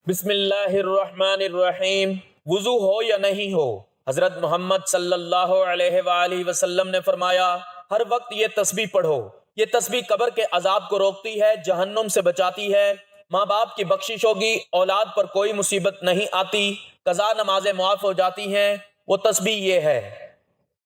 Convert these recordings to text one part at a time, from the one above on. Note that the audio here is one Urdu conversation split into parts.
بسم اللہ الرحمن الرحیم۔ وضو ہو یا نہیں ہو، حضرت محمد صلی اللہ علیہ وآلہ وسلم نے فرمایا ہر وقت یہ تسبیح پڑھو۔ یہ تسبیح قبر کے عذاب کو روکتی ہے، جہنم سے بچاتی ہے، ماں باپ کی بخشش ہوگی، اولاد پر کوئی مصیبت نہیں آتی، قضا نمازیں معاف ہو جاتی ہیں۔ وہ تسبیح یہ ہے۔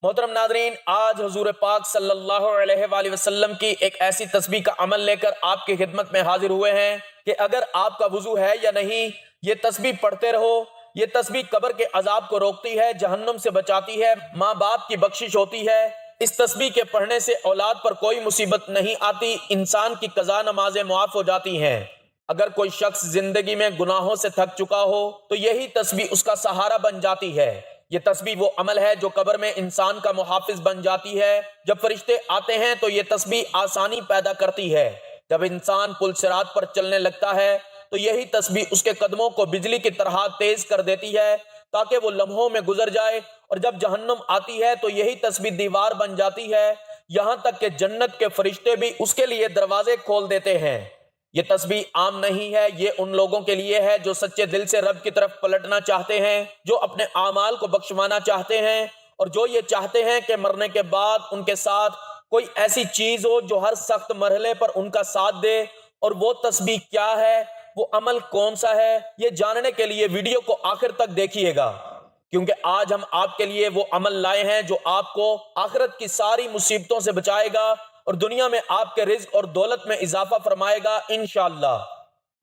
محترم ناظرین، آج حضور پاک صلی اللہ علیہ وآلہ وسلم کی ایک ایسی تسبیح کا عمل لے کر آپ کی خدمت میں حاضر ہوئے ہیں کہ اگر آپ کا وضو ہے یا نہیں، یہ تسبیح پڑھتے رہو۔ یہ تسبیح قبر کے عذاب کو روکتی ہے، جہنم سے بچاتی ہے، ماں باپ کی بخشش ہوتی ہے۔ اس تسبیح کے پڑھنے سے اولاد پر کوئی مصیبت نہیں آتی، انسان کی قضا نمازیں معاف ہو جاتی ہیں۔ اگر کوئی شخص زندگی میں گناہوں سے تھک چکا ہو تو یہی تسبیح اس کا سہارا بن جاتی ہے۔ یہ تسبیح وہ عمل ہے جو قبر میں انسان کا محافظ بن جاتی ہے۔ جب فرشتے آتے ہیں تو یہ تسبیح آسانی پیدا کرتی ہے۔ جب انسان پل صراط پر چلنے لگتا ہے تو یہی تسبیح اس کے قدموں کو بجلی کی طرح تیز کر دیتی ہے تاکہ وہ لمحوں میں گزر جائے، اور جب جہنم آتی ہے تو یہی تسبیح دیوار بن جاتی ہے، یہاں تک کہ جنت کے فرشتے بھی اس کے لیے دروازے کھول دیتے ہیں۔ یہ تسبیح عام نہیں ہے، یہ ان لوگوں کے لیے ہے جو سچے دل سے رب کی طرف پلٹنا چاہتے ہیں، جو اپنے اعمال کو بخشوانا چاہتے ہیں، اور جو یہ چاہتے ہیں کہ مرنے کے بعد ان کے ساتھ کوئی ایسی چیز ہو جو ہر سخت مرحلے پر ان کا ساتھ دے۔ اور وہ تسبیح کیا ہے، وہ عمل کون سا ہے، یہ جاننے کے لیے ویڈیو کو آخر تک دیکھیے گا، کیونکہ آج ہم آپ کے لیے وہ عمل لائے ہیں جو آپ کو آخرت کی ساری مصیبتوں سے بچائے گا اور دنیا میں آپ کے رزق اور دولت میں اضافہ فرمائے گا انشاءاللہ۔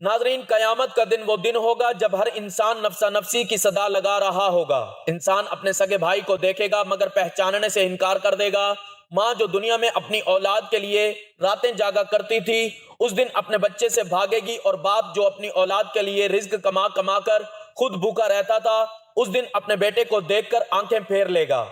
ناظرین، قیامت کا دن وہ دن ہوگا جب ہر انسان نفسا نفسی کی صدا لگا رہا ہوگا۔ انسان اپنے سگے بھائی کو دیکھے گا مگر پہچاننے سے انکار کر دے گا۔ ماں جو دنیا میں اپنی اولاد کے لیے راتیں جاگا کرتی تھی، اس دن اپنے بچے سے بھاگے گی، اور باپ جو اپنی اولاد کے لیے رزق کما کما کر خود بھوکا رہتا تھا، اس دن اپنے بیٹے کو دیکھ کر آنکھیں پھیر لے گا۔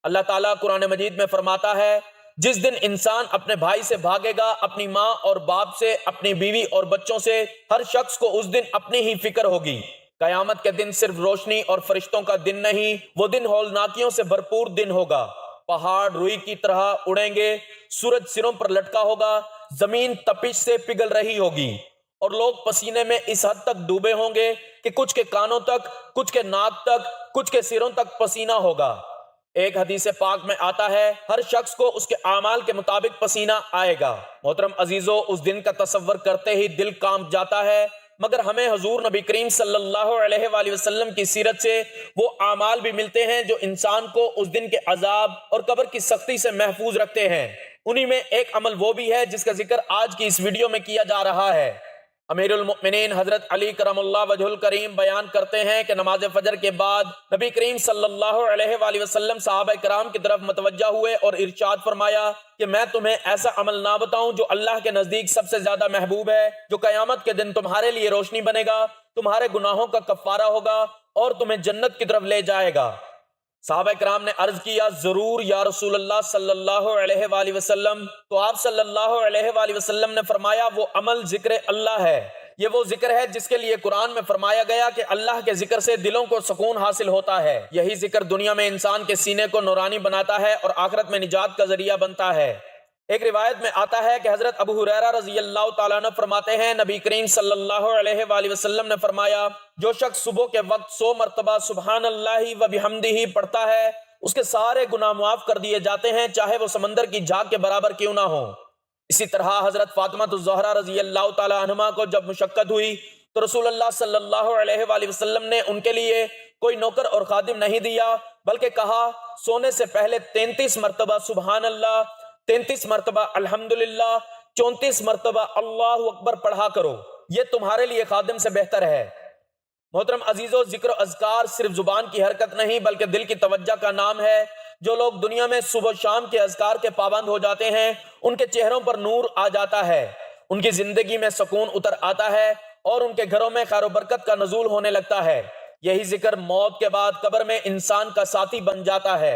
اللہ تعالیٰ قرآن مجید میں فرماتا ہے، جس دن انسان اپنے بھائی سے بھاگے گا، اپنی ماں اور باپ سے، اپنی بیوی اور بچوں سے، ہر شخص کو اس دن اپنی ہی فکر ہوگی۔ قیامت کے دن صرف روشنی اور فرشتوں کا دن نہیں، وہ دن ہولناکیوں سے بھرپور دن ہوگا۔ پہاڑ روئی کی طرح اڑیں گے، سورج سروں پر لٹکا ہوگا، زمین تپش سے پگھل رہی ہوگی، اور لوگ پسینے میں اس حد تک ڈوبے ہوں گے کہ کچھ کے کانوں تک، کچھ کے ناک تک، کچھ کے سروں تک پسینہ ہوگا۔ ایک حدیث پاک میں آتا ہے، ہر شخص کو اس کے اعمال کے مطابق پسینہ آئے گا۔ محترم عزیزو، اس دن کا تصور کرتے ہی دل کانپ جاتا ہے، مگر ہمیں حضور نبی کریم صلی اللہ علیہ وآلہ وسلم کی سیرت سے وہ اعمال بھی ملتے ہیں جو انسان کو اس دن کے عذاب اور قبر کی سختی سے محفوظ رکھتے ہیں۔ انہی میں ایک عمل وہ بھی ہے جس کا ذکر آج کی اس ویڈیو میں کیا جا رہا ہے۔ امیر المؤمنین حضرت علی کرم اللہ وجہ الکریم بیان کرتے ہیں کہ نماز فجر کے بعد نبی کریم صلی اللہ علیہ وآلہ وسلم صحابہ کرام کی طرف متوجہ ہوئے اور ارشاد فرمایا کہ میں تمہیں ایسا عمل نہ بتاؤں جو اللہ کے نزدیک سب سے زیادہ محبوب ہے، جو قیامت کے دن تمہارے لیے روشنی بنے گا، تمہارے گناہوں کا کفارہ ہوگا اور تمہیں جنت کی طرف لے جائے گا۔ صحابہ کرام نے عرض کیا، ضرور یا رسول اللہ صلی اللہ علیہ وآلہ وسلم۔ تو آپ صلی اللہ علیہ وآلہ وسلم نے فرمایا، وہ عمل ذکر اللہ ہے۔ یہ وہ ذکر ہے جس کے لیے قرآن میں فرمایا گیا کہ اللہ کے ذکر سے دلوں کو سکون حاصل ہوتا ہے۔ یہی ذکر دنیا میں انسان کے سینے کو نورانی بناتا ہے اور آخرت میں نجات کا ذریعہ بنتا ہے۔ ایک روایت میں آتا ہے کہ حضرت ابو ہریرہ رضی اللہ تعالیٰ عنہ فرماتے ہیں، نبی کریم صلی اللہ علیہ وآلہ وسلم نے فرمایا، جو شخص صبح کے وقت 100 مرتبہ سبحان اللہ و بحمدہ پڑھتا ہے، اس کے سارے گناہ معاف کر دیے جاتے ہیں، چاہے وہ سمندر کی جھاگ کے برابر کیوں نہ ہو۔ اسی طرح حضرت فاطمہ الزہرا رضی اللہ تعالیٰ عنہا کو جب مشقت ہوئی تو رسول اللہ صلی اللہ علیہ وآلہ وسلم نے ان کے لیے کوئی نوکر اور خادم نہیں دیا، بلکہ کہا، سونے سے پہلے 33 مرتبہ سبحان اللہ، 33 مرتبہ الحمدللہ، 34 مرتبہ اللہ اکبر پڑھا کرو، یہ تمہارے لیے خادم سے بہتر ہے۔ محترم عزیزو، ذکر و اذکار صرف زبان کی حرکت نہیں بلکہ دل کی توجہ کا نام ہے۔ جو لوگ دنیا میں صبح و شام کے اذکار کے پابند ہو جاتے ہیں، ان کے چہروں پر نور آ جاتا ہے، ان کی زندگی میں سکون اتر آتا ہے، اور ان کے گھروں میں خیر و برکت کا نزول ہونے لگتا ہے۔ یہی ذکر موت کے بعد قبر میں انسان کا ساتھی بن جاتا ہے۔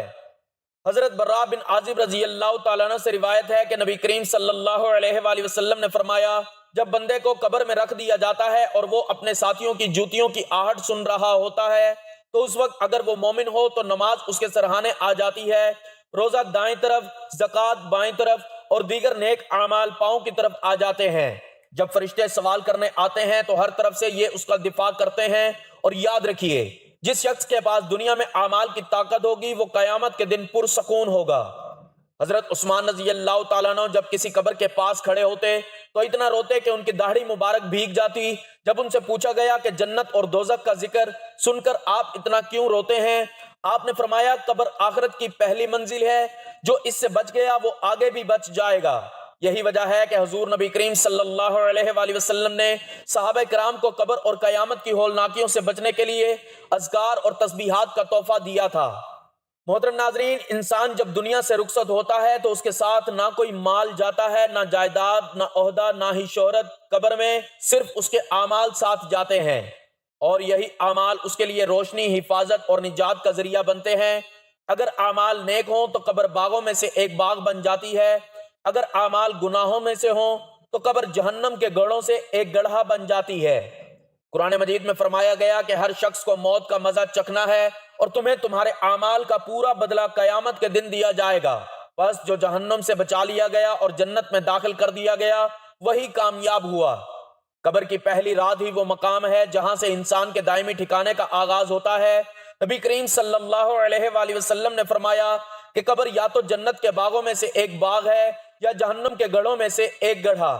حضرت براء بن عازب رضی اللہ تعالیٰ عنہ سے روایت ہے کہ نبی کریم صلی اللہ علیہ وآلہ وسلم نے فرمایا، جب بندے کو قبر میں رکھ دیا جاتا ہے اور وہ اپنے ساتھیوں کی جوتیوں کی آہٹ سن رہا ہوتا ہے، تو اس وقت اگر وہ مومن ہو تو نماز اس کے سرہانے آ جاتی ہے، روزہ دائیں طرف، زکوٰۃ بائیں طرف، اور دیگر نیک اعمال پاؤں کی طرف آ جاتے ہیں۔ جب فرشتے سوال کرنے آتے ہیں تو ہر طرف سے یہ اس کا دفاع کرتے ہیں. اور یاد رکھیے جس شخص کے پاس دنیا میں اعمال کی طاقت ہوگی وہ قیامت کے دن پرسکون ہوگا. حضرت عثمان رضی اللہ تعالیٰ عنہ جب کسی قبر کے پاس کھڑے ہوتے تو اتنا روتے کہ ان کی داڑھی مبارک بھیگ جاتی. جب ان سے پوچھا گیا کہ جنت اور دوزخ کا ذکر سن کر آپ اتنا کیوں روتے ہیں، آپ نے فرمایا قبر آخرت کی پہلی منزل ہے، جو اس سے بچ گیا وہ آگے بھی بچ جائے گا. یہی وجہ ہے کہ حضور نبی کریم صلی اللہ علیہ وآلہ وسلم نے صحابہ کرام کو قبر اور قیامت کی ہولناکیوں سے بچنے کے لیے اذکار اور تسبیحات کا تحفہ دیا تھا. محترم ناظرین، انسان جب دنیا سے رخصت ہوتا ہے تو اس کے ساتھ نہ کوئی مال جاتا ہے، نہ جائیداد، نہ عہدہ، نہ ہی شہرت. قبر میں صرف اس کے اعمال ساتھ جاتے ہیں اور یہی اعمال اس کے لیے روشنی، حفاظت اور نجات کا ذریعہ بنتے ہیں. اگر اعمال نیک ہوں تو قبر باغوں میں سے ایک باغ بن جاتی ہے، اگر اعمال گناہوں میں سے ہوں تو قبر جہنم کے گڑھوں سے ایک گڑھا بن جاتی ہے. قرآن مجید میں فرمایا گیا کہ ہر شخص کو موت کا مزہ چکھنا ہے اور تمہیں تمہارے اعمال کا پورا بدلہ قیامت کے دن دیا جائے گا. بس جو جہنم سے بچا لیا گیا اور جنت میں داخل کر دیا گیا وہی کامیاب ہوا. قبر کی پہلی رات ہی وہ مقام ہے جہاں سے انسان کے دائمی ٹھکانے کا آغاز ہوتا ہے. نبی کریم صلی اللہ علیہ وآلہ وسلم نے فرمایا کہ قبر یا تو جنت کے باغوں میں سے ایک باغ ہے یا جہنم کے گڑھوں میں سے ایک گڑھا.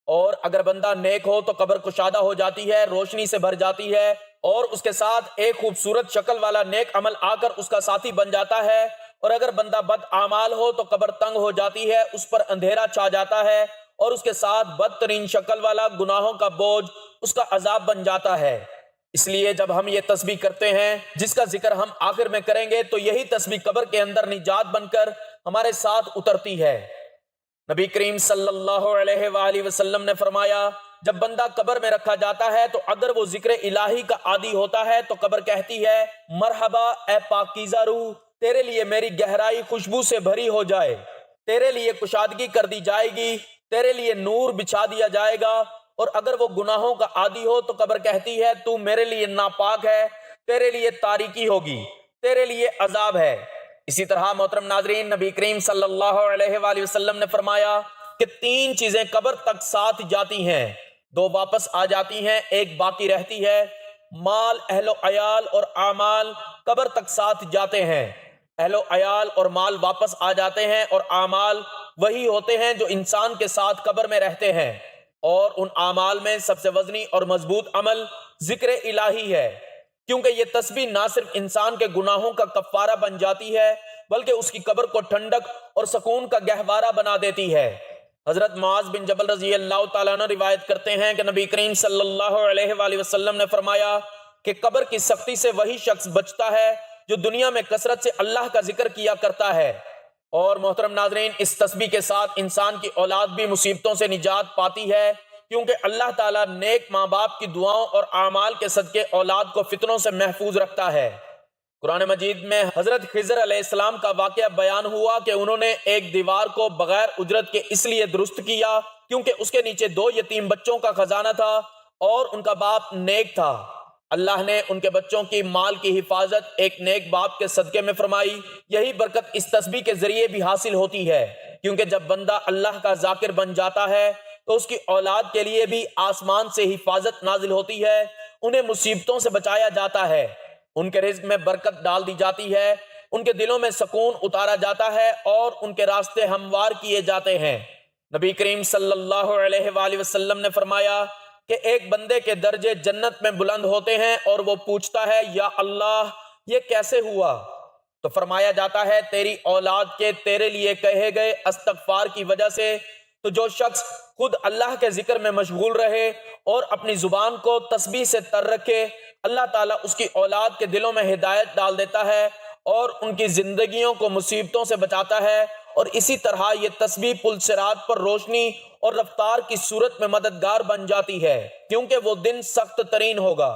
اور اگر بندہ نیک ہو تو قبر کشادہ ہو جاتی ہے، روشنی سے بھر جاتی ہے اور اس کے ساتھ ایک خوبصورت شکل والا نیک عمل آ کر اس کا ساتھی بن جاتا ہے. اور اگر بندہ بد اعمال ہو تو قبر تنگ ہو جاتی ہے، اس پر اندھیرا چھا جاتا ہے اور اس کے ساتھ بدترین شکل والا گناہوں کا بوجھ اس کا عذاب بن جاتا ہے. اس لیے جب ہم یہ تسبیح کرتے ہیں جس کا ذکر ہم آخر میں کریں گے تو یہی تسبیح قبر کے اندر نجات بن کر ہمارے ساتھ اترتی ہے. نبی کریم صلی اللہ علیہ وآلہ وسلم نے فرمایا جب بندہ قبر میں رکھا جاتا ہے تو اگر وہ ذکر الہی کا عادی ہوتا ہے تو قبر کہتی ہے مرحبا اے پاکیزہ روح، تیرے لیے میری گہرائی خوشبو سے بھری ہو جائے، تیرے لیے کشادگی کر دی جائے گی، تیرے لیے نور بچھا دیا جائے گا. اور اگر وہ گناہوں کا عادی ہو تو قبر کہتی ہے تو میرے لیے ناپاک ہے، تیرے لیے تاریکی ہوگی، تیرے لیے عذاب ہے. اسی طرح محترم ناظرین، نبی کریم صلی اللہ علیہ وآلہ وسلم نے فرمایا کہ 3 چیزیں قبر تک ساتھ جاتی ہیں، 2 واپس آ جاتی ہیں، ایک باقی رہتی ہے. مال، اہل و عیال اور اعمال قبر تک ساتھ جاتے ہیں. اہل و عیال اور مال واپس آ جاتے ہیں اور اعمال وہی ہوتے ہیں جو انسان کے ساتھ قبر میں رہتے ہیں. اور ان اعمال میں سب سے وزنی اور مضبوط عمل ذکر الہی ہے، کیونکہ یہ تسبیح نہ صرف انسان کے گناہوں کا کفارہ بن جاتی ہے بلکہ اس کی قبر کو ٹھنڈک اور سکون کا گہوارہ بنا دیتی ہے. حضرت معاذ بن جبل رضی اللہ تعالیٰ عنہ روایت کرتے ہیں کہ نبی کریم صلی اللہ علیہ وآلہ وسلم نے فرمایا کہ قبر کی سختی سے وہی شخص بچتا ہے جو دنیا میں کثرت سے اللہ کا ذکر کیا کرتا ہے. اور محترم ناظرین، اس تسبیح کے ساتھ انسان کی اولاد بھی مصیبتوں سے نجات پاتی ہے، کیونکہ اللہ تعالیٰ نیک ماں باپ کی دعاؤں اور اعمال کے صدقے اولاد کو فتنوں سے محفوظ رکھتا ہے. قرآن مجید میں حضرت خضر علیہ السلام کا واقعہ بیان ہوا کہ انہوں نے ایک دیوار کو بغیر اجرت کے اس لیے درست کیا کیونکہ اس کے نیچے 2 یتیم بچوں کا خزانہ تھا اور ان کا باپ نیک تھا. اللہ نے ان کے بچوں کی مال کی حفاظت ایک نیک باپ کے صدقے میں فرمائی. یہی برکت اس تسبیح کے ذریعے بھی حاصل ہوتی ہے، کیونکہ جب بندہ اللہ کا ذاکر بن جاتا ہے تو اس کی اولاد کے لیے بھی آسمان سے حفاظت نازل ہوتی ہے، انہیں مصیبتوں سے بچایا جاتا ہے، ان کے رزق میں برکت ڈال دی جاتی ہے، ان کے دلوں میں سکون اتارا جاتا ہے اور ان کے راستے ہموار کیے جاتے ہیں. نبی کریم صلی اللہ علیہ وآلہ وسلم نے فرمایا کہ ایک بندے کے درجے جنت میں بلند ہوتے ہیں اور وہ پوچھتا ہے یا اللہ یہ کیسے ہوا؟ تو فرمایا جاتا ہے تیری اولاد کے تیرے لیے کہے گئے استغفار کی وجہ سے. تو جو شخص خود اللہ کے ذکر میں مشغول رہے اور اپنی زبان کو تسبیح سے تر رکھے، اللہ تعالیٰ اس کی اولاد کے دلوں میں ہدایت ڈال دیتا ہے اور ان کی زندگیوں کو مصیبتوں سے بچاتا ہے. اور اسی طرح یہ تسبیح پل صراط پر روشنی اور رفتار کی صورت میں مددگار بن جاتی ہے، کیونکہ وہ دن سخت ترین ہوگا.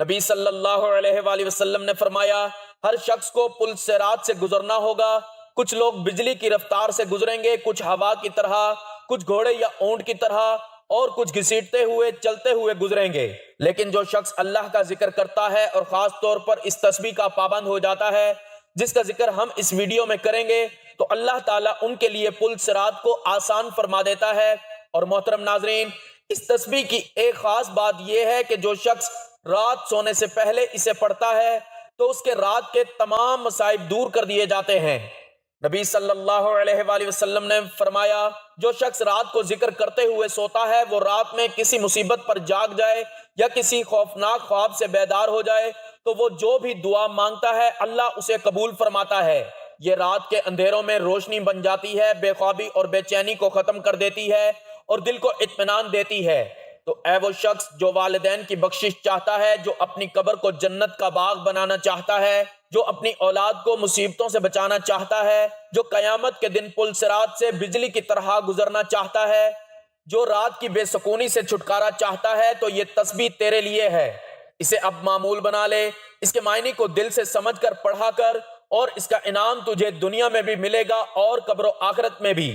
نبی صلی اللہ علیہ وآلہ وسلم نے فرمایا ہر شخص کو پل صراط سے گزرنا ہوگا. کچھ لوگ بجلی کی رفتار سے گزریں گے، کچھ ہوا کی طرح، کچھ گھوڑے یا اونٹ کی طرح اور کچھ گھسیٹتے ہوئے چلتے ہوئے گزریں گے. لیکن جو شخص اللہ کا ذکر کرتا ہے اور خاص طور پر اس تسبیح کا پابند ہو جاتا ہے جس کا ذکر ہم اس ویڈیو میں کریں گے، تو اللہ تعالیٰ ان کے لیے پل صراط کو آسان فرما دیتا ہے. اور محترم ناظرین، اس تسبیح کی ایک خاص بات یہ ہے کہ جو شخص رات سونے سے پہلے اسے پڑھتا ہے تو اس کے رات کے تمام مصائب دور کر دیے جاتے ہیں۔ نبی صلی اللہ علیہ وآلہ وسلم نے فرمایا، جو شخص رات کو ذکر کرتے ہوئے سوتا ہے، وہ رات میں کسی مصیبت پر جاگ جائے یا کسی خوفناک خواب سے بیدار ہو جائے تو وہ جو بھی دعا مانگتا ہے اللہ اسے قبول فرماتا ہے۔ یہ رات کے اندھیروں میں روشنی بن جاتی ہے، بے خوابی اور بے چینی کو ختم کر دیتی ہے اور دل کو اطمینان دیتی ہے۔ تو اے وہ شخص جو والدین کی بخشش چاہتا ہے، جو اپنی قبر کو جنت کا باغ بنانا چاہتا ہے، جو اپنی اولاد کو مصیبتوں سے بچانا چاہتا ہے، جو قیامت کے دن پل صراط سے بجلی کی طرح گزرنا چاہتا ہے، جو رات کی بے سکونی سے چھٹکارا چاہتا ہے، تو یہ تسبیح تیرے لیے ہے۔ اسے اب معمول بنا لے، اس کے معنی کو دل سے سمجھ کر پڑھا کر، اور اس کا انعام تجھے دنیا میں بھی ملے گا اور قبر و آخرت میں بھی۔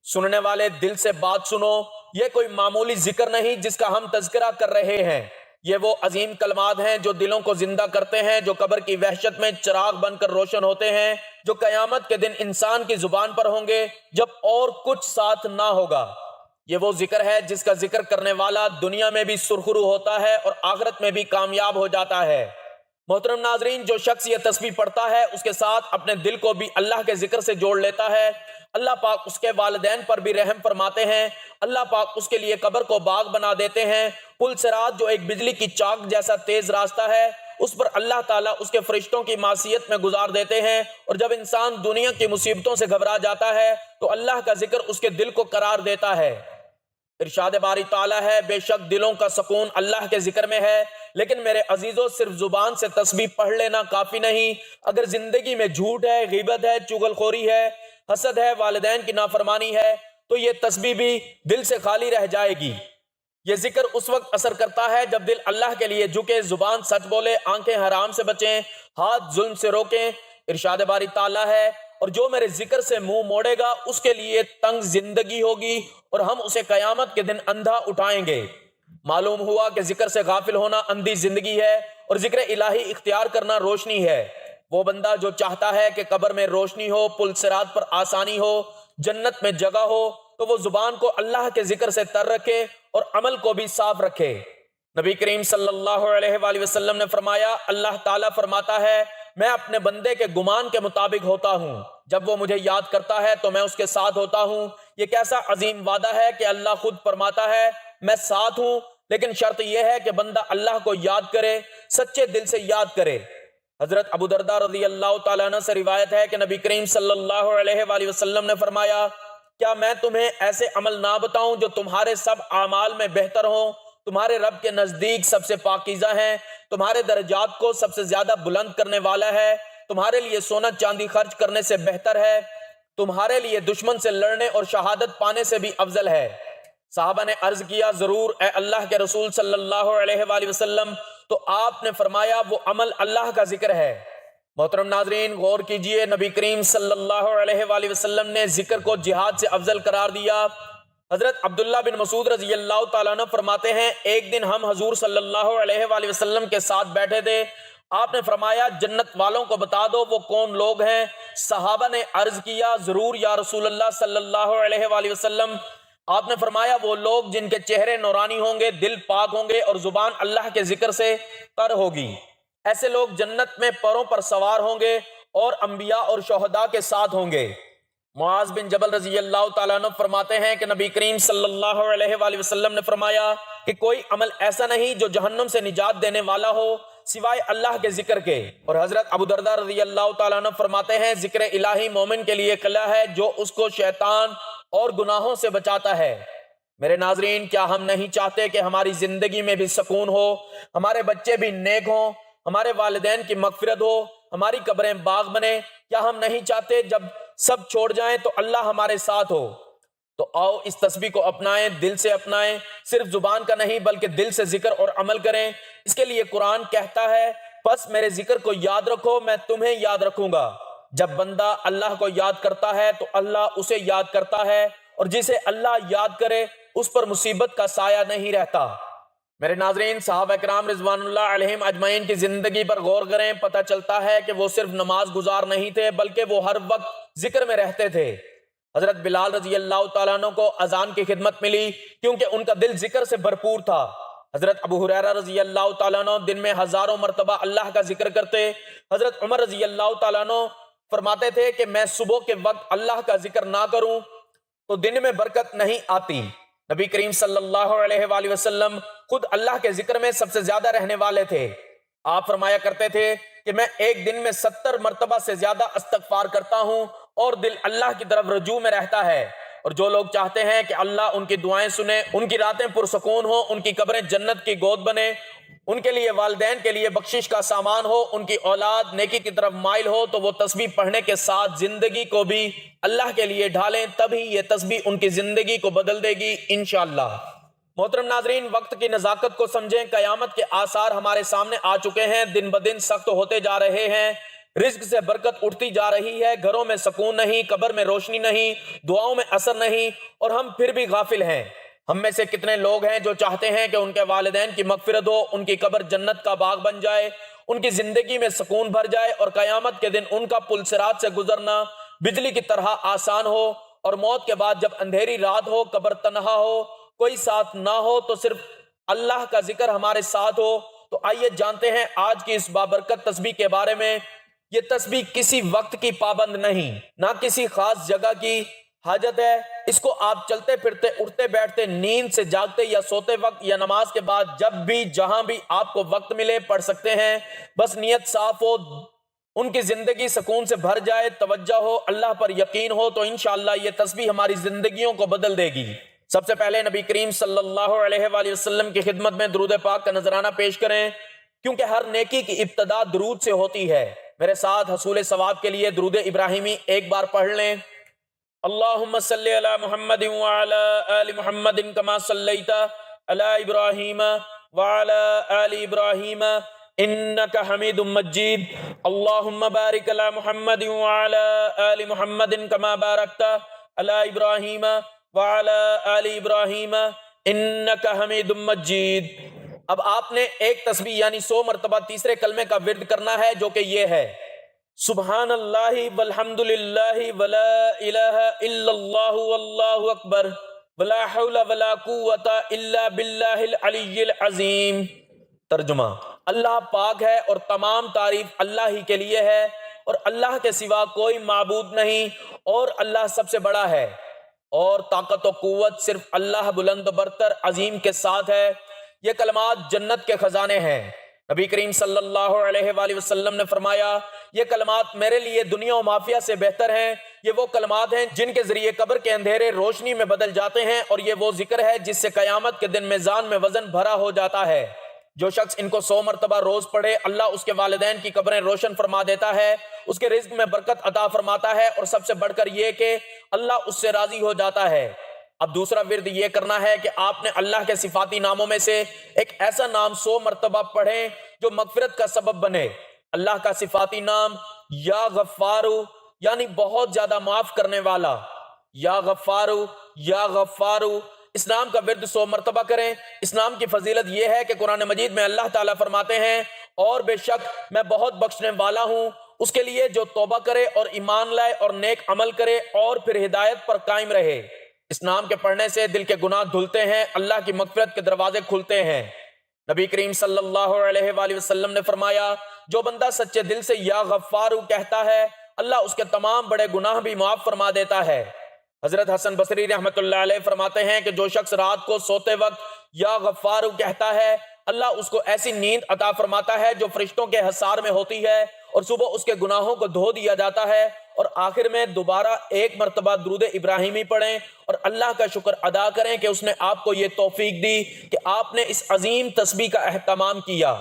سننے والے دل سے بات سنو، یہ کوئی معمولی ذکر نہیں جس کا ہم تذکرہ کر رہے ہیں۔ یہ وہ عظیم کلمات ہیں جو دلوں کو زندہ کرتے ہیں، جو قبر کی وحشت میں چراغ بن کر روشن ہوتے ہیں، جو قیامت کے دن انسان کی زبان پر ہوں گے جب اور کچھ ساتھ نہ ہوگا۔ یہ وہ ذکر ہے جس کا ذکر کرنے والا دنیا میں بھی سرخرو ہوتا ہے اور آخرت میں بھی کامیاب ہو جاتا ہے۔ محترم ناظرین، جو شخص یہ تسبیح پڑھتا ہے اس کے ساتھ اپنے دل کو بھی اللہ کے ذکر سے جوڑ لیتا ہے، اللہ پاک اس کے والدین پر بھی رحم فرماتے ہیں، اللہ پاک اس کے لیے قبر کو باغ بنا دیتے ہیں۔ پل صراط جو ایک بجلی کی چاک جیسا تیز راستہ ہے، اس پر اللہ تعالیٰ اس کے فرشتوں کی معصیت میں گزار دیتے ہیں، اور جب انسان دنیا کی مصیبتوں سے گھبرا جاتا ہے تو اللہ کا ذکر اس کے دل کو قرار دیتا ہے۔ ارشاد باری تعالیٰ ہے، بے شک دلوں کا سکون اللہ کے ذکر میں ہے، لیکن میرے عزیزوں صرف زبان سے تسبیح پڑھ لینا کافی نہیں۔ اگر زندگی میں جھوٹ ہے، غیبت ہے، چغل خوری ہے، حسد ہے، والدین کی نافرمانی ہے، تو یہ تسبیح بھی دل سے خالی رہ جائے گی۔ یہ ذکر اس وقت اثر کرتا ہے جب دل اللہ کے لیے جھکے، زبان سچ بولے، آنکھیں حرام سے بچیں، ہاتھ ظلم سے روکیں۔ ارشاد باری تعالیٰ ہے، اور جو میرے ذکر سے منہ موڑے گا اس کے لیے تنگ زندگی ہوگی اور ہم اسے قیامت کے دن اندھا اٹھائیں گے۔ معلوم ہوا کہ ذکر سے غافل ہونا اندھی زندگی ہے اور ذکر الہی اختیار کرنا روشنی ہے۔ وہ بندہ جو چاہتا ہے کہ قبر میں روشنی ہو، پل صراط پر آسانی ہو، جنت میں جگہ ہو، تو وہ زبان کو اللہ کے ذکر سے تر رکھے اور عمل کو بھی صاف رکھے۔ نبی کریم صلی اللہ علیہ وآلہ وسلم نے فرمایا، اللہ تعالیٰ فرماتا ہے، میں اپنے بندے کے گمان کے مطابق ہوتا ہوں، جب وہ مجھے یاد کرتا ہے تو میں اس کے ساتھ ہوتا ہوں۔ یہ کیسا عظیم وعدہ ہے کہ اللہ خود فرماتا ہے، میں ساتھ ہوں، لیکن شرط یہ ہے کہ بندہ اللہ کو یاد کرے، سچے دل سے یاد کرے۔ حضرت ابو درداء رضی اللہ تعالیٰ عنہ سے روایت ہے کہ نبی کریم صلی اللہ علیہ وآلہ وسلم نے فرمایا، کیا میں تمہیں ایسے عمل نہ بتاؤں جو تمہارے سب اعمال میں بہتر ہوں، تمہارے رب کے نزدیک سب سے پاکیزہ ہیں، تمہارے درجات کو سب سے زیادہ بلند کرنے والا ہے، تمہارے لیے سونا چاندی خرچ کرنے سے بہتر ہے، تمہارے لیے دشمن سے لڑنے اور شہادت پانے سے بھی افضل ہے۔ صحابہ نے عرض کیا، ضرور اے اللہ کے رسول صلی اللہ علیہ وآلہ وسلم، تو آپ نے فرمایا، وہ عمل اللہ کا ذکر ہے۔ محترم ناظرین، غور کیجئے، نبی کریم صلی اللہ علیہ وآلہ وسلم نے ذکر کو جہاد سے افضل قرار دیا۔ حضرت عبداللہ بن مسعود رضی اللہ تعالیٰ عنہ فرماتے ہیں، ایک دن ہم حضور صلی اللہ علیہ وآلہ وسلم کے ساتھ بیٹھے تھے، آپ نے فرمایا، جنت والوں کو بتا دو وہ کون لوگ ہیں۔ صحابہ نے عرض کیا، ضرور یا رسول اللہ صلی اللہ علیہ وآلہ وسلم۔ آپ نے فرمایا، وہ لوگ جن کے چہرے نورانی ہوں گے، دل پاک ہوں گے اور زبان اللہ کے ذکر سے تر ہوگی، ایسے لوگ جنت میں پروں پر سوار ہوں گے اور انبیاء اور شہداء کے ساتھ ہوں گے۔ معاذ بن جبل رضی اللہ تعالیٰ عنہ فرماتے ہیں کہ نبی کریم صلی اللہ علیہ وآلہ وسلم نے فرمایا کہ کوئی عمل ایسا نہیں جو جہنم سے نجات دینے والا ہو سوائے اللہ کے ذکر کے۔ اور حضرت ابو درداء رضی اللہ تعالیٰ عنہ فرماتے ہیں، ذکر الہی مومن کے لیے قلعہ ہے جو اس کو شیطان اور گناہوں سے بچاتا ہے۔ میرے ناظرین، کیا ہم نہیں چاہتے کہ ہماری زندگی میں بھی سکون ہو، ہمارے بچے بھی نیک ہوں، ہمارے والدین کی مغفرت ہو، ہماری قبریں باغ بنے؟ کیا ہم نہیں چاہتے جب سب چھوڑ جائیں تو اللہ ہمارے ساتھ ہو؟ تو آؤ اس تسبیح کو اپنائیں، دل سے اپنائیں، صرف زبان کا نہیں بلکہ دل سے ذکر اور عمل کریں۔ اس کے لیے قرآن کہتا ہے، پس میرے ذکر کو یاد رکھو، میں تمہیں یاد رکھوں گا۔ جب بندہ اللہ کو یاد کرتا ہے تو اللہ اسے یاد کرتا ہے، اور جسے اللہ یاد کرے اس پر مصیبت کا سایہ نہیں رہتا۔ میرے ناظرین، صحابہ کرام رضوان اللہ علیہم اجمعین کی زندگی پر غور کریں، پتہ چلتا ہے کہ وہ صرف نماز گزار نہیں تھے بلکہ وہ ہر وقت ذکر میں رہتے تھے۔ حضرت بلال رضی اللہ تعالیٰ عنہ کو اذان کی خدمت ملی کیونکہ ان کا دل ذکر سے بھرپور تھا۔ حضرت ابو ہریرہ رضی اللہ تعالیٰ عنہ دن میں ہزاروں مرتبہ اللہ کا ذکر کرتے۔ حضرت عمر رضی اللہ تعالیٰ عنہ فرماتے تھے کہ میں صبح کے وقت اللہ کا ذکر نہ کروں تو دن میں برکت نہیں آتی۔ نبی کریم صلی اللہ علیہ وآلہ وسلم خود اللہ کے ذکر میں سب سے زیادہ رہنے والے تھے۔ آپ فرمایا کرتے تھے کہ میں ایک دن میں 70 مرتبہ سے زیادہ استغفار کرتا ہوں اور دل اللہ کی طرف رجوع میں رہتا ہے۔ اور جو لوگ چاہتے ہیں کہ اللہ ان کی دعائیں سنے، ان کی راتیں پرسکون ہو، ان کی قبریں جنت کی گود بنے، ان کے لیے والدین کے لیے بخشش کا سامان ہو، ان کی اولاد نیکی کی طرف مائل ہو، تو وہ تسبیح پڑھنے کے ساتھ زندگی کو بھی اللہ کے لیے ڈھالیں، تبھی یہ تسبیح ان کی زندگی کو بدل دے گی انشاءاللہ۔ محترم ناظرین، وقت کی نزاکت کو سمجھیں۔ قیامت کے آثار ہمارے سامنے آ چکے ہیں، دن بدن سخت ہوتے جا رہے ہیں، رزق سے برکت اٹھتی جا رہی ہے، گھروں میں سکون نہیں، قبر میں روشنی نہیں، دعاؤں میں اثر نہیں، اور ہم پھر بھی غافل ہیں۔ ہم میں سے کتنے لوگ ہیں جو چاہتے ہیں کہ ان کے والدین کی مغفرت ہو، ان کی قبر جنت کا باغ بن جائے، ان کی زندگی میں سکون بھر جائے، اور قیامت کے دن ان کا پل صراط سے گزرنا بجلی کی طرح آسان ہو، اور موت کے بعد جب اندھیری رات ہو، قبر تنہا ہو، کوئی ساتھ نہ ہو، تو صرف اللہ کا ذکر ہمارے ساتھ ہو۔ تو آئیے جانتے ہیں آج کی اس بابرکت تسبیح کے بارے میں۔ یہ تسبیح کسی وقت کی پابند نہیں، نہ کسی خاص جگہ کی حاجت ہے۔ اس کو آپ چلتے پھرتے، اٹھتے بیٹھتے، نیند سے جاگتے یا سوتے وقت یا نماز کے بعد جب بھی جہاں بھی آپ کو وقت ملے پڑھ سکتے ہیں۔ بس نیت صاف ہو، ان کی زندگی سکون سے بھر جائے، توجہ ہو، اللہ پر یقین ہو، تو انشاءاللہ یہ تسبیح ہماری زندگیوں کو بدل دے گی۔ سب سے پہلے نبی کریم صلی اللہ علیہ وآلہ وسلم کی خدمت میں درود پاک کا نذرانہ پیش کریں، کیونکہ ہر نیکی کی ابتدا درود سے ہوتی ہے۔ میرے ساتھ حصول ثواب کے لیے درود ابراہیمی ایک بار پڑھ لیں۔ اللہم صلی علی محمد وعلی آل محمد کما صلیت علی ابراہیم وعلی آل ابراہیم انک حمید مجید۔ اللہم بارک علی محمد وعلی آل محمد کما بارکت علی ابراہیم وعلی آل ابراہیم انک حمید مجید۔ اب آپ نے ایک تسبیح یعنی 100 مرتبہ تیسرے کلمے کا ورد کرنا ہے، جو کہ یہ ہے: سبحان اللہ والحمد للہ ولا الہ الا اللہ واللہ اکبر ولا حول ولا قوت الا باللہ العلی العظیم۔ ترجمہ: اللہ پاک ہے اور تمام تعریف اللہ ہی کے لیے ہے، اور اللہ کے سوا کوئی معبود نہیں، اور اللہ سب سے بڑا ہے، اور طاقت و قوت صرف اللہ بلند و برتر عظیم کے ساتھ ہے۔ یہ کلمات جنت کے خزانے ہیں۔ نبی کریم صلی اللہ علیہ وآلہ وسلم نے فرمایا، یہ کلمات میرے لیے دنیا و مافیہ سے بہتر ہیں۔ یہ وہ کلمات ہیں جن کے ذریعے قبر کے اندھیرے روشنی میں بدل جاتے ہیں، اور یہ وہ ذکر ہے جس سے قیامت کے دن میزان میں وزن بھرا ہو جاتا ہے۔ جو شخص ان کو 100 مرتبہ روز پڑھے، اللہ اس کے والدین کی قبریں روشن فرما دیتا ہے، اس کے رزق میں برکت عطا فرماتا ہے، اور سب سے بڑھ کر یہ کہ اللہ اس سے راضی ہو جاتا ہے۔ اب دوسرا ورد یہ کرنا ہے کہ آپ نے اللہ کے صفاتی ناموں میں سے ایک ایسا نام 100 مرتبہ پڑھیں جو مغفرت کا سبب بنے۔ اللہ کا صفاتی نام یا غفارو یعنی بہت زیادہ معاف کرنے والا، یا غفارو یا غفارو، اس نام کا ورد 100 مرتبہ کریں۔ اس نام کی فضیلت یہ ہے کہ قرآن مجید میں اللہ تعالیٰ فرماتے ہیں، اور بے شک میں بہت بخشنے والا ہوں اس کے لیے جو توبہ کرے اور ایمان لائے اور نیک عمل کرے اور پھر ہدایت پر قائم رہے۔ اس نام کے پڑھنے سے دل کے گناہ دھلتے ہیں، اللہ کی مغفرت کے دروازے کھلتے ہیں۔ نبی کریم صلی اللہ علیہ وآلہ وسلم نے فرمایا، جو بندہ سچے دل سے یا غفارو کہتا ہے، اللہ اس کے تمام بڑے گناہ بھی معاف فرما دیتا ہے۔ حضرت حسن بصری رحمۃ اللہ علیہ فرماتے ہیں کہ جو شخص رات کو سوتے وقت یا غفارو کہتا ہے، اللہ اس کو ایسی نیند عطا فرماتا ہے جو فرشتوں کے حصار میں ہوتی ہے، اور صبح اس کے گناہوں کو دھو دیا جاتا ہے۔ اور آخر میں دوبارہ ایک مرتبہ درود ابراہیمی پڑھیں اور اللہ کا شکر ادا کریں کہ اس نے آپ کو یہ توفیق دی کہ آپ نے اس عظیم تسبیح کا اہتمام کیا۔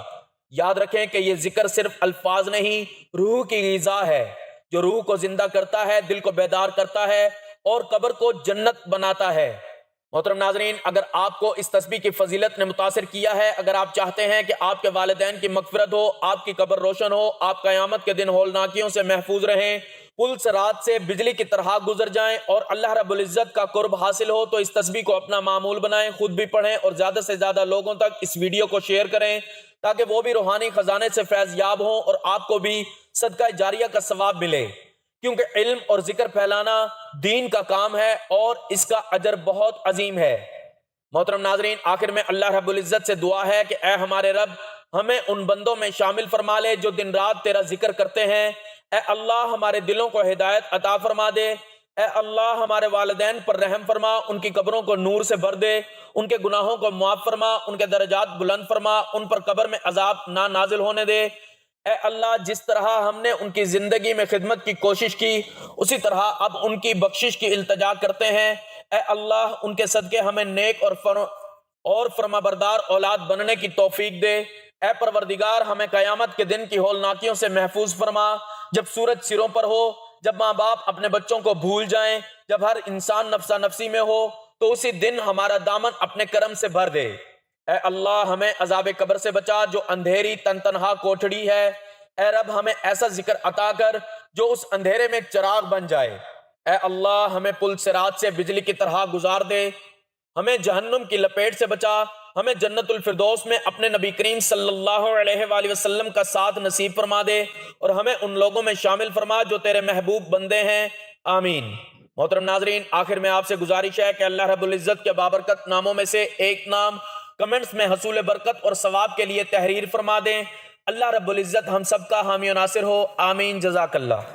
یاد رکھیں کہ یہ ذکر صرف الفاظ نہیں، روح کی غذا ہے، جو روح کو زندہ کرتا ہے، دل کو بیدار کرتا ہے، اور قبر کو جنت بناتا ہے۔ محترم ناظرین، اگر آپ کو اس تسبیح کی فضیلت نے متاثر کیا ہے، اگر آپ چاہتے ہیں کہ آپ کے والدین کی مغفرت ہو، آپ کی قبر روشن ہو، آپ قیامت کے دن ہولناکیوں سے محفوظ رہیں، پل صراط سے بجلی کی طرح گزر جائیں، اور اللہ رب العزت کا قرب حاصل ہو، تو اس تسبیح کو اپنا معمول بنائیں، خود بھی پڑھیں، اور زیادہ سے زیادہ لوگوں تک اس ویڈیو کو شیئر کریں تاکہ وہ بھی روحانی خزانے سے فیض یاب ہوں اور آپ کو بھی صدقہ جاریہ کا ثواب ملے۔ کیونکہ علم اور ذکر پھیلانا دین کا کام ہے اور اس کا اجر بہت عظیم ہے۔ محترم ناظرین، آخر میں اللہ رب العزت سے دعا ہے کہ اے ہمارے رب، ہمیں ان بندوں میں شامل فرما لے جو دن رات تیرا ذکر کرتے ہیں۔ اے اللہ، ہمارے دلوں کو ہدایت عطا فرما دے۔ اے اللہ، ہمارے والدین پر رحم فرما، ان کی قبروں کو نور سے بھر دے، ان کے گناہوں کو معاف فرما، ان کے درجات بلند فرما، ان پر قبر میں عذاب نہ نازل ہونے دے۔ اے اللہ، جس طرح ہم نے ان کی زندگی میں خدمت کی کوشش کی، اسی طرح اب ان کی بخشش کی التجا کرتے ہیں۔ اے اللہ، ان کے صدقے ہمیں نیک اور فرمانبردار اولاد بننے کی توفیق دے۔ اے پروردگار، ہمیں قیامت کے دن کی ہولناکیوں سے محفوظ فرما، جب سورج سروں پر ہو، جب ماں باپ اپنے بچوں کو بھول جائیں، جب ہر انسان نفسا نفسی میں ہو، تو اسی دن ہمارا دامن اپنے کرم سے بھر دے۔ اے اللہ، ہمیں عذاب قبر سے بچا جو اندھیری تن تنہا کوٹھڑی ہے۔ اے رب، ہمیں ایسا ذکر عطا کر جو اس اندھیرے میں ایک چراغ بن جائے۔ اے اللہ، ہمیں پل صراط سے بجلی کی طرح گزار دے، ہمیں جہنم کی لپیٹ سے بچا، ہمیں جنت الفردوس میں اپنے نبی کریم صلی اللہ علیہ وآلہ وسلم کا ساتھ نصیب فرما دے، اور ہمیں ان لوگوں میں شامل فرما جو تیرے محبوب بندے ہیں، آمین۔ محترم ناظرین، آخر میں آپ سے گزارش ہے کہ اللہ رب العزت کے بابرکت ناموں میں سے ایک نام کمنٹس میں حصول برکت اور ثواب کے لیے تحریر فرما دیں۔ اللہ رب العزت ہم سب کا حامی و ناصر ہو، آمین، جزاک اللہ۔